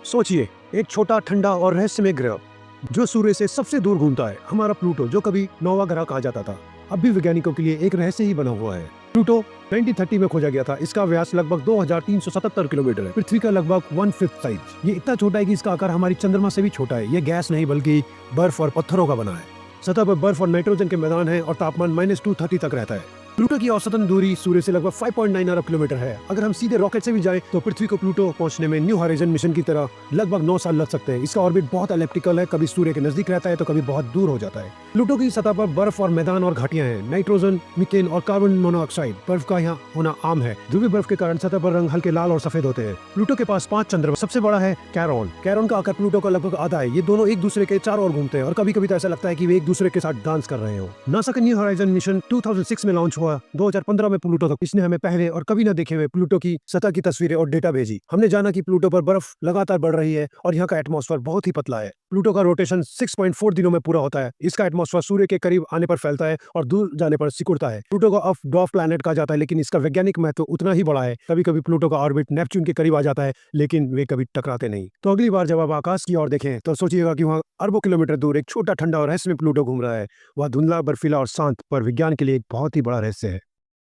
सोचिए, एक छोटा ठंडा और रहस्यमय ग्रह जो सूर्य से सबसे दूर घूमता है, हमारा प्लूटो, जो कभी नौवा ग्रह कहा जाता था, अब भी वैज्ञानिकों के लिए एक रहस्य ही बना हुआ है। प्लूटो 1930 में खोजा गया था। इसका व्यास लगभग 2377 किलोमीटर है। पृथ्वी का लगभग 1/5 साइज। ये इतना छोटा है कि इसका आकार हमारी चंद्रमा से भी छोटा है। ये गैस नहीं बल्कि बर्फ और पत्थरों का बना है। सतह पर बर्फ और नाइट्रोजन के मैदान है और तापमान -230 तक रहता है। प्लूटो की औसतन दूरी सूर्य से लगभग 5.9 अरब किलोमीटर है। अगर हम सीधे रॉकेट से भी जाएं तो पृथ्वी को प्लूटो पहुंचने में न्यू हॉराइजन मिशन की तरह लगभग 9 साल लग सकते हैं। इसका ऑर्बिट बहुत एलिप्टिकल है, कभी सूर्य के नजदीक रहता है तो कभी बहुत दूर हो जाता है। प्लूटो की सतह पर बर्फ और मैदान और घाटियां हैं। नाइट्रोजन, मीथेन और कार्बन मोनोऑक्साइड बर्फ का यहाँ होना आम है। ध्रुवीय बर्फ के कारण सतह पर रंग हल्के लाल और सफेद होते हैं। प्लूटो के पास 5 चंद्रमा। सबसे बड़ा है कैरोन। कैरोन का आकार प्लूटो का लगभग आधा है। ये दोनों एक दूसरे के चारों ओर घूमते हैं और कभी कभी तो ऐसा लगता है कि वे एक दूसरे के साथ डांस कर रहे हो। नासा का न्यू हॉराइजन मिशन 2006 में लॉन्च हुआ। 2015 में प्लूटो तक इसने हमें पहले और कभी न देखे हुए प्लूटो की सतह की तस्वीरें और डेटा भेजी। हमने जाना कि प्लूटो पर बर्फ लगातार बढ़ रही है और यहाँ का एटमॉस्फेयर बहुत ही पतला है। प्लूटो का रोटेशन 6.4 दिनों में पूरा होता है। इसका एटमॉस्फेयर सूर्य के करीब आने पर फैलता है और दूर जाने पर सिकुड़ता है। प्लूटो को ऑफ डॉर्फ प्लैनेट कहा जाता है, लेकिन इसका वैज्ञानिक महत्व उतना ही बड़ा है। कभी कभी प्लूटो का ऑर्बिट नेपच्यून के करीब आ जाता है, लेकिन वे कभी टकराते नहीं। तो अगली बार जब आप आकाश की ओर देखें तो सोचिएगा कि वहाँ अरबों किलोमीटर दूर एक छोटा ठंडा और रहस्यमय प्लूटो घूम रहा है। वह धुंधला, बर्फीला और शांत, पर विज्ञान के लिए एक बहुत ही बड़ा रहस्य है।